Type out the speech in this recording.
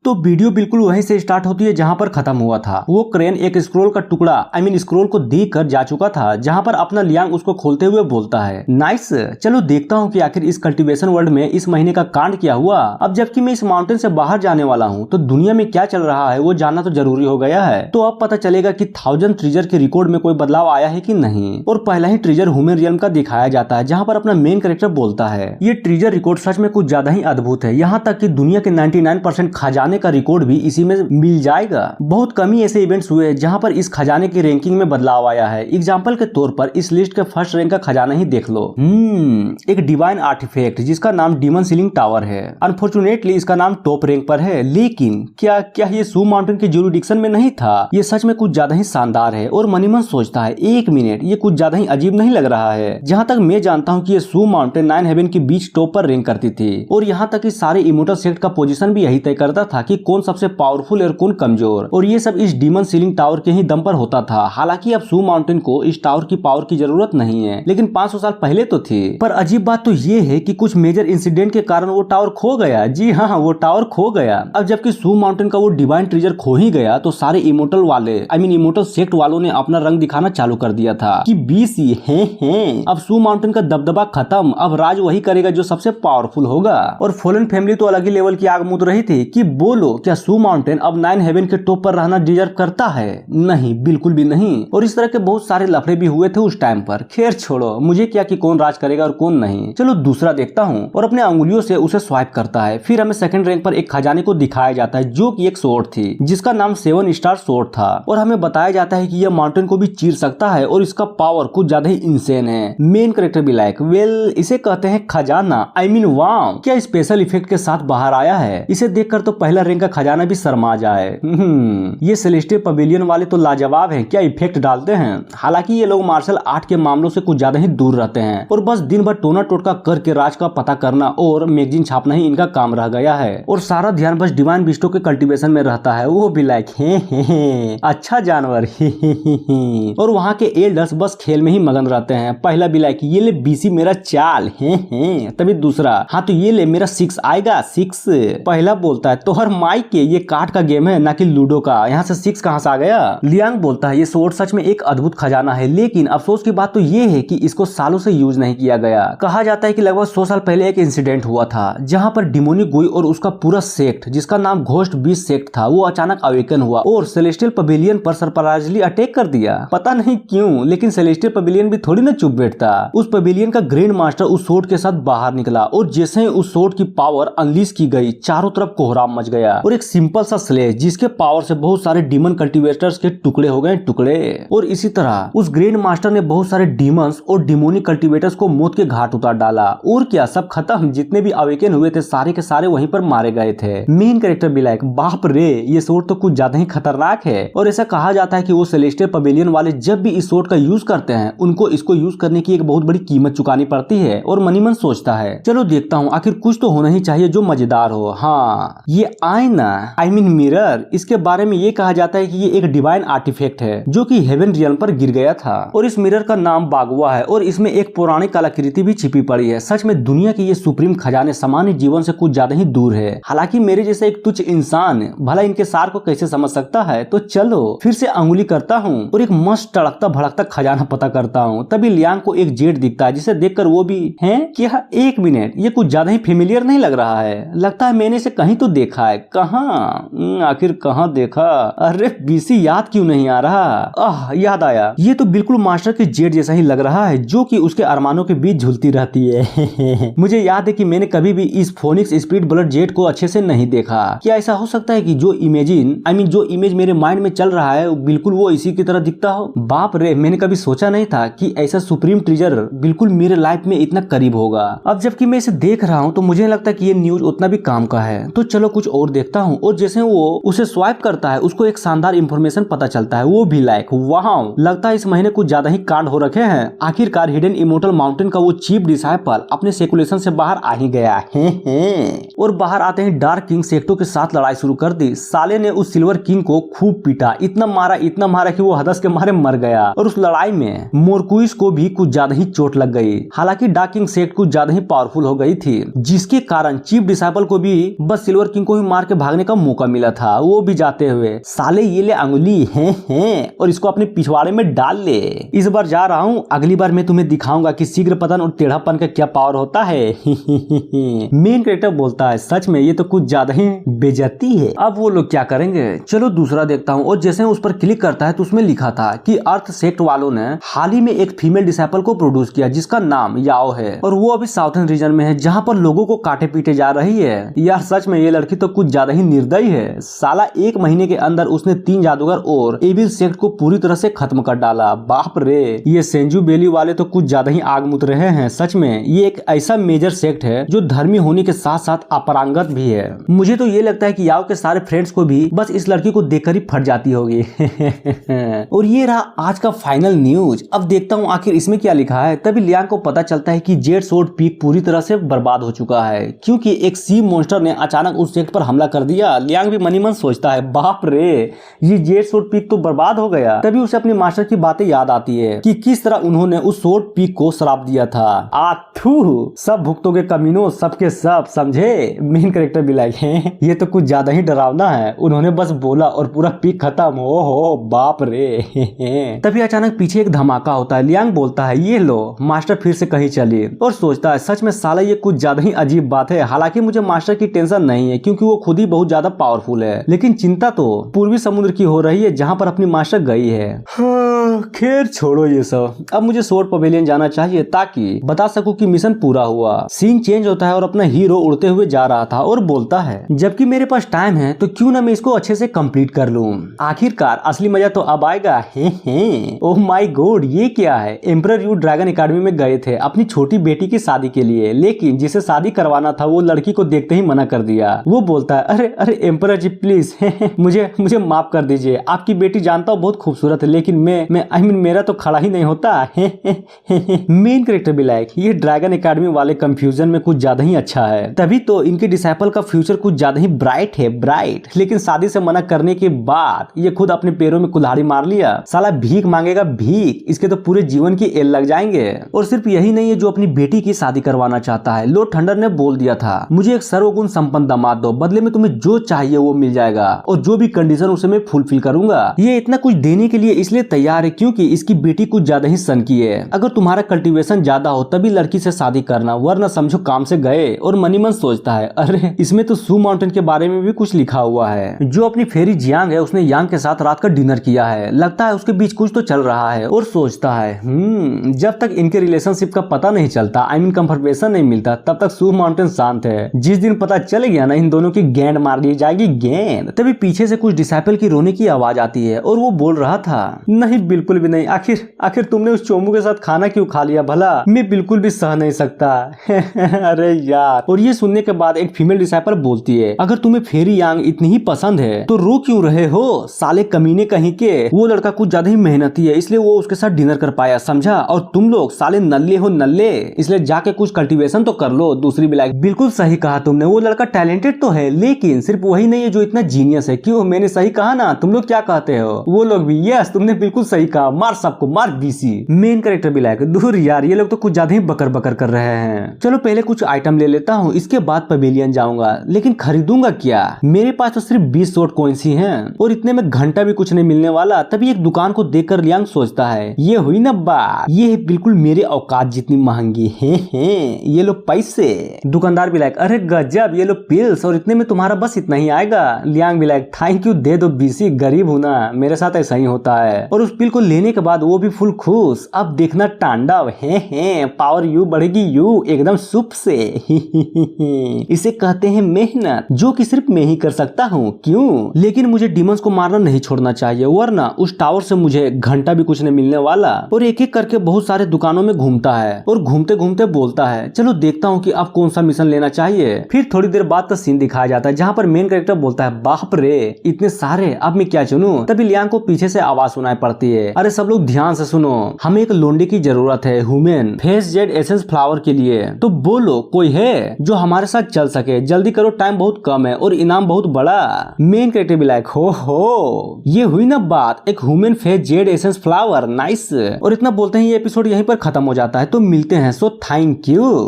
तो वीडियो बिल्कुल वहीं से स्टार्ट होती है जहां पर खत्म हुआ था। वो क्रेन एक स्क्रोल का टुकड़ा स्क्रोल को देख कर जा चुका था, जहां पर अपना लियांग उसको खोलते हुए बोलता है, नाइस, चलो देखता हूं कि आखिर इस कल्टीवेशन वर्ल्ड में इस महीने का कांड क्या हुआ। अब जबकि मैं इस माउंटेन से बाहर जाने वाला हूं, तो दुनिया में क्या चल रहा है वो जानना तो जरूरी हो गया है। तो अब पता चलेगा कि 1000 ट्रेजर के रिकॉर्ड में कोई बदलाव आया है कि नहीं। और पहला ही ट्रेजर ह्यूमन रियल्म का दिखाया जाता है, जहां पर अपना मेन कैरेक्टर बोलता है, ये ट्रेजर रिकॉर्ड सच में कुछ ज्यादा ही अद्भुत है। यहाँ तक कि दुनिया के 99% खजाने का रिकॉर्ड भी इसी में मिल जाएगा। बहुत कम ही ऐसे इवेंट्स हुए जहां पर इस खजाने की रैंकिंग में बदलाव आया है। एग्जांपल के तौर पर इस लिस्ट के फर्स्ट रैंक का खजाना ही देख लो। एक डिवाइन आर्टिफैक्ट जिसका नाम डीमन सीलिंग टावर है। अनफॉर्चुनेटली इसका नाम टॉप रैंक पर है, लेकिन क्या ये सू माउंटेन के ज्यूरिडिक्शन में नहीं था? ये सच में कुछ ज्यादा ही शानदार है। और मनीमन सोचता है, एक मिनट, ये कुछ ज्यादा ही अजीब नहीं लग रहा है? जहाँ तक मैं जानता हूँ कि ये सू माउंटेन 9 हेवन के बीच टॉप पर रैंक करती थी, और यहाँ तक कि सारे इमोर्टल सेक्ट का पोजीशन भी यही तय करता था कि कौन सबसे पावरफुल और कौन कमजोर। और ये सब इस डीमन सीलिंग टावर के ही दम पर होता था। हालांकि अब सू माउंटेन को इस टावर की पावर की जरूरत नहीं है, लेकिन 500 साल पहले तो थी। पर अजीब बात तो ये है कि कुछ मेजर इंसिडेंट के कारण वो टावर खो गया। जी हाँ, वो टावर खो गया। अब जबकि सू माउंटेन का वो डिवाइन ट्रेजर खो ही गया, तो सारे इमोर्टल वाले इमोर्टल सेक्ट वालों ने अपना रंग दिखाना चालू कर दिया था कि बीसी हैं। अब सू माउंटेन का दबदबा खत्म, अब राज वही करेगा जो सबसे पावरफुल होगा। और फॉलन फैमिली तो अलग ही लेवल की आग मूद रही थी कि बोलो, क्या सू माउंटेन अब 9 हेवन के टॉप पर रहना डिजर्व करता है? नहीं, बिल्कुल भी नहीं। और इस तरह के बहुत सारे लफड़े भी हुए थे उस टाइम पर। खैर छोड़ो, मुझे क्या कि कौन राज करेगा और कौन नहीं। चलो दूसरा देखता हूँ। और अपने अंगुलियों से उसे स्वाइप करता है। फिर हमें सेकंड रैंक पर एक खजाने को दिखाया जाता है, जो कि एक स्वॉर्ड थी जिसका नाम 7 स्टार स्वॉर्ड था। और हमें बताया जाता है कि यह माउंटेन को भी चीर सकता है और इसका पावर कुछ ज्यादा ही इंसेन है। मेन कैरेक्टर भी लाइक, वेल, इसे कहते हैं खजाना। वाव, क्या स्पेशल इफेक्ट के साथ बाहर आया है। इसे देखकर तो पहला रैंक का खजाना भी शर्मा जाए। ये सेलेस्टियल पवेलियन वाले तो लाजवाब हैं, क्या इफेक्ट डालते हैं। हालांकि ये लोग मार्शल आर्ट के मामलों से कुछ ज्यादा ही दूर रहते हैं और बस दिन भर टोना टोटका करके राज का पता करना और मैगजीन छापना ही इनका काम रह गया है। और सारा ध्यान बस डिवाइन बिस्टो के कल्टीवेशन में रहता है। वो भी लाइक अच्छा जानवर और वहाँ के एल्डर्स बस खेल में ही मगन रहते हैं। पहला भी लाइक, ये ले बीसी मेरा चाल तभी दूसरा, हाँ तो ये ले मेरा 6 आएगा 6। पहला बोलता है, तोहर माइक के ये कार्ड का गेम है ना कि लूडो का, यहाँ से 6 कहाँ से आ गया? लियांग बोलता है, ये स्वॉर्ड सच में एक अद्भुत खजाना है, लेकिन अफसोस की बात तो ये है कि इसको सालों से यूज नहीं किया गया। कहा जाता है कि लगभग 100 साल पहले एक इंसिडेंट हुआ था जहाँ पर डिमोनिक गुई और उसका पूरा सेक्ट, जिसका नाम घोस्ट बीस्ट सेक्ट था, वो अचानक अवेकन हुआ और सेलेस्टियल पवेलियन पर सरप्राइजली अटैक कर दिया। पता नहीं क्यों, लेकिन सेलेस्टियल पवेलियन भी थोड़ी ना चुप बैठता। उस पवेलियन का ग्रैंड मास्टर उस स्वॉर्ड के साथ बाहर निकला और जैसे ही उस स्वॉर्ड की पावर अनलीश की गई, चारों तरफ कोहराम मच गया और एक सिंपल सा स्लेज जिसके पावर से बहुत सारे डीमन कल्टीवेटर्स के टुकड़े हो गए टुकड़े। और इसी तरह उस ग्रैंड मास्टर ने बहुत सारे डीमंस और डिमोनिक कल्टीवेटर्स को मौत के घाट उतार डाला। और क्या, सब खत्म। जितने भी अवेकन हुए थे सारे के सारे वहीं पर मारे गए थे। मेन कैरेक्टर भी लाइक, बाप रे, ये स्वॉर्ड तो कुछ ज्यादा ही खतरनाक है। और ऐसा कहा जाता है कि वो सेलेस्टियल पवेलियन वाले जब भी इस स्वॉर्ड का यूज करते हैं, उनको इसको यूज करने की एक बहुत बड़ी कीमत चुकानी पड़ती है। और मनीमन सोचता है, चलो देखता हूँ, आखिर कुछ तो होना ही चाहिए जो मजेदार हो। हाँ, ये आईना मिरर, इसके बारे में ये कहा जाता है कि ये एक डिवाइन आर्टिफैक्ट है जो कि हेवन रियल्म पर गिर गया था। और इस मिरर का नाम बागवा है और इसमें एक पौराणिक कलाकृति भी छिपी पड़ी है। सच में दुनिया के ये सुप्रीम खजाने सामान्य जीवन से कुछ ज्यादा ही दूर है। हालांकि मेरे जैसा एक तुच्छ इंसान भला इनके सार को कैसे समझ सकता है। तो चलो फिर से अंगुली करता हूँ और एक मस्त तड़कता भड़कता खजाना पता करता हूँ। तभी लियांग को एक जेट दिखता है जिसे देखकर वो भी है, क्या, एक मिनट, ये कुछ ज्यादा ही फेमिलियर नहीं लग रहा है? लगता है मैंने इसे कहीं तो देखा है। कहाँ? आखिर कहाँ देखा? अरे बीसी याद क्यों नहीं आ रहा? याद आया, ये तो बिल्कुल मास्टर के जेट जैसा ही लग रहा है जो कि उसके अरमानों के बीच झूलती रहती है। मुझे याद है कि मैंने कभी भी इस फोनिक्स स्पीड ब्लड जेट को अच्छे से नहीं देखा। क्या ऐसा हो सकता है कि जो इमेज मेरे माइंड में चल रहा है बिल्कुल वो इसी की तरह दिखता हो? बाप रे, मैंने कभी सोचा नहीं था कि ऐसा सुप्रीम ट्रेजर बिल्कुल मेरे लाइफ में इतना करीब होगा। अब जबकि मैं इसे देख रहा हूँ तो मुझे लगता है कि ये न्यूज उतना भी काम का है। तो चलो कुछ और देखता हूँ। और जैसे वो उसे स्वाइप करता है, उसको एक शानदार इंफॉर्मेशन पता चलता है। वो भी लाइक, वाह, लगता है इस महीने कुछ ज्यादा ही कांड हो रखे हैं। आखिरकार हिडन इमोर्टल माउंटेन का वो चीफ डिसाइपल अपने सेकुलेशन से बाहर आ ही गया है। और बाहर आते ही डार्क किंग सेक्टो के साथ लड़ाई शुरू कर दी। साले ने उस सिल्वर किंग को खूब पीटा, इतना मारा कि वो हदस के मारे मर गया। और उस लड़ाई में मोरकुइस को भी कुछ ज्यादा ही चोट लग गई। हालांकि डार्क किंग सेक्ट कुछ ज्यादा ही पावरफुल हो गई थी, जिसके कारण चीफ डिसाइपल को भी बस सिल्वर किंग को ही मार के भागने का मौका मिला था, वो भी जाते हुए। साले ये ले अंगुली हैं और इसको अपने पिछवाड़े में डाल ले। इस बार जा रहा हूँ, अगली बार मैं तुम्हें दिखाऊंगा कि शीघ्र पतन और टेढ़ापन का क्या पावर होता है। मेन कैरेक्टर बोलता है, सच में ये तो कुछ ज्यादा ही बेइज्जती है। अब वो लोग क्या करेंगे, चलो दूसरा देखता हूँ। और जैसे उस पर क्लिक करता है तो उसमें लिखा था कि अर्थ सेक्ट वालों ने हाल ही में एक फीमेल डिसाइपल को प्रोड्यूस किया जिसका नाम याओ है, और वो अभी साउथर्न रीजन में है जहाँ पर लोगों को काटे पीटे जा रही है। यार सच में ये लड़की तो कुछ ज्यादा ही निर्दयी है। साला 1 महीने के अंदर उसने 3 जादूगर और एविल सेक्ट को पूरी तरह से खत्म कर डाला। बाप रे, ये सेंजू बेली वाले तो कुछ ज्यादा ही आग मुत रहे हैं। सच में ये एक ऐसा मेजर सेक्ट है जो धर्मी होने के साथ साथ अपरांगत भी है। मुझे तो ये लगता है कि याओ के सारे फ्रेंड्स को भी बस इस लड़की को देखकर ही फट जाती होगी। और ये रहा आज का फाइनल न्यूज। अब देखता हूँ आखिर इसमें क्या लिखा है। तभी लियांग को पता चलता है कि जेड सोर्ड पीक पूरी तरह से बर्बाद हो चुका है क्योंकि एक सी मॉन्स्टर ने अचानक उस सेक्ट पर हमला कर दिया। लियांग भी मनी मन सोचता है, बाप रे, ये जेड सोर्ड पीक तो बर्बाद हो गया। तभी उसे अपने मास्टर की बातें याद आती है कि किस तरह उन्होंने उस सोर्ड पीक को श्राप दिया था। आथू, सब भुगतोगे कमीनों, सबके सब, समझे। मेन कैरेक्टर भी लाइक है, ये तो कुछ ज्यादा ही डरावना है। उन्होंने बस बोला और पूरा पीक खत्म। हो बाप रे। तभी अचानक पीछे एक धमाका होता है। लियांग बोलता है, ये लो, मास्टर फिर से कहीं चली। और सोचता है, सच में साला ये कुछ ज्यादा ही अजीब बात है। हालांकि मुझे मास्टर की टेंशन नहीं है क्योंकि वो खुद ही बहुत ज्यादा पावरफुल है, लेकिन चिंता तो पूर्वी समुद्र की हो रही है जहाँ पर अपनी मास्टर गई है। खैर छोड़ो ये सब, अब मुझे सोर्ड पवेलियन जाना चाहिए ताकि बता सकूं कि मिशन पूरा हुआ। सीन चेंज होता है और अपना हीरो उड़ते हुए जा रहा था और बोलता है, जबकि मेरे पास टाइम है तो क्यों ना मैं इसको अच्छे से कंप्लीट कर लूं। आखिरकार असली मजा तो अब आएगा। ओह माय गॉड, ये क्या है। एम्परर यू ड्रैगन एकेडमी में गए थे अपनी छोटी बेटी की शादी के लिए, लेकिन जिसे शादी करवाना था वो लड़की को देखते ही मना कर दिया। वो बोलता है, अरे अरे एम्परर जी प्लीज, मुझे माफ कर दीजिए। आपकी बेटी जानता हूँ बहुत खूबसूरत है, लेकिन मैं मेरा तो खड़ा ही नहीं होता। मेन कैरेक्टर भी लाइक, ये ड्रैगन एकेडमी वाले कंफ्यूजन में कुछ ज्यादा ही अच्छा है। तभी तो इनके डिसाइपल का फ्यूचर कुछ ज्यादा ही ब्राइट है, ब्राइट। लेकिन शादी से मना करने के बाद ये खुद अपने पैरों में कुल्हाड़ी मार लिया। साला भीख मांगेगा भीख, इसके तो पूरे जीवन की एल लग जाएंगे। और सिर्फ यही नहीं है जो अपनी बेटी की शादी करवाना चाहता है। लॉर्ड थंडर ने बोल दिया था, मुझे एक सर्वगुण संपन्न दामाद दो, बदले में तुम्हें जो चाहिए वो मिल जाएगा और जो भी कंडीशन उसे मैं फुलफिल करूंगा। ये इतना कुछ देने के लिए इसलिए तैयार है क्योंकि इसकी बेटी कुछ ज्यादा ही सन की है। अगर तुम्हारा कल्टीवेशन ज्यादा हो तभी लड़की से शादी करना, वरना समझो काम से गए। और मनी मन सोचता है, अरे इसमें तो सू माउंटेन के बारे में भी कुछ लिखा हुआ है। जो अपनी फेरी जियांग है उसने यांग के साथ रात का डिनर किया है, लगता है उसके बीच कुछ तो चल रहा है। और सोचता है, जब तक इनके रिलेशनशिप का पता नहीं चलता, आई मीन कंफर्मेशन नहीं मिलता, तब तक सू माउंटेन शांत है। जिस दिन पता चल गया ना, इन दोनों की गेंद मार दी जाएगी, गेंद। तभी पीछे से कुछ डिसाइपल की रोने की आवाज आती है और वो बोल रहा था, नहीं बिल्कुल भी नहीं, आखिर तुमने उस चोमू के साथ खाना क्यों खा लिया भला, मैं बिल्कुल भी सह नहीं सकता। अरे यार। और ये सुनने के बाद एक फीमेल डिसाइपल बोलती है, अगर तुम्हें फेरी यांग इतनी ही पसंद है तो रो क्यों रहे हो, साले कमीने कहीं के। वो लड़का कुछ ज्यादा ही मेहनती है इसलिए वो उसके साथ डिनर कर पाया, समझा। और तुम लोग साले नल्ले हो नल्ले, इसलिए जाके कुछ कल्टीवेशन तो कर लो। दूसरी भी लाइक, बिल्कुल सही कहा तुमने, वो लड़का टैलेंटेड तो है लेकिन सिर्फ वही नहीं है जो इतना जीनियस है। क्यों, मैंने सही कहा ना, तुम लोग क्या कहते हो। वो लोग भी, यस तुमने बिल्कुल सही कहा, मार सबको मार डीसी। मेन कैरेक्टर भी लाइक, दूर यार, ये लोग तो कुछ ज्यादा ही बकर बकर कर रहे हैं। चलो पहले कुछ आइटम ले लेता हूँ, इसके बाद पवेलियन जाऊंगा। लेकिन खरीदूंगा क्या, मेरे पास तो सिर्फ 20 शॉर्ट कॉइन्स ही हैं और इतने में घंटा भी कुछ नहीं मिलने वाला। तभी एक दुकान को देखकर लियांग सोचता है, ये हुई ना बात, ये बिल्कुल मेरे औकात जितनी महंगी है। ये लो पैसे। दुकानदार भी लाइक, अरे गजब, ये लो पिल्स, और इतने में तुम्हारा बस इतना ही आएगा। लियांग भी लाइक, थैंक यू, दे दो बीसी, गरीब हूं ना, मेरे साथ ऐसा ही होता है। और उस पिल को लेने के बाद वो भी फुल खुश। अब देखना तांडव है, पावर यू बढ़ेगी, यू एकदम सुप से। इसे कहते हैं मेहनत, जो कि सिर्फ मैं ही कर सकता हूँ। क्यों, लेकिन मुझे डिमंस को मारना नहीं छोड़ना चाहिए, वरना उस टावर से मुझे घंटा भी कुछ नहीं मिलने वाला। और एक एक करके बहुत सारे दुकानों में घूमता है और घूमते घूमते बोलता है, चलो देखता हूँ कि अब कौन सा मिशन लेना चाहिए। फिर थोड़ी देर बाद का सीन दिखाया जाता है जहाँ पर मेन कैरेक्टर बोलता है, बाप रे इतने सारे, अब मैं क्या चुनूं। तभी लियांग को पीछे से आवाज सुनाई पड़ती है, अरे सब लोग ध्यान से सुनो, हमें एक लोंडे की जरूरत है human face Z essence flower के लिए। तो बोलो कोई है जो हमारे साथ चल सके, जल्दी करो, टाइम बहुत कम है और इनाम बहुत बड़ा। मेन कैरेक्टर भी लाइक, हो ये हुई ना बात, एक human face Z essence flower, nice. और इतना बोलते हैं ये एपिसोड यहीं पर खत्म हो जाता है। तो मिलते हैं, सो थैंक यू।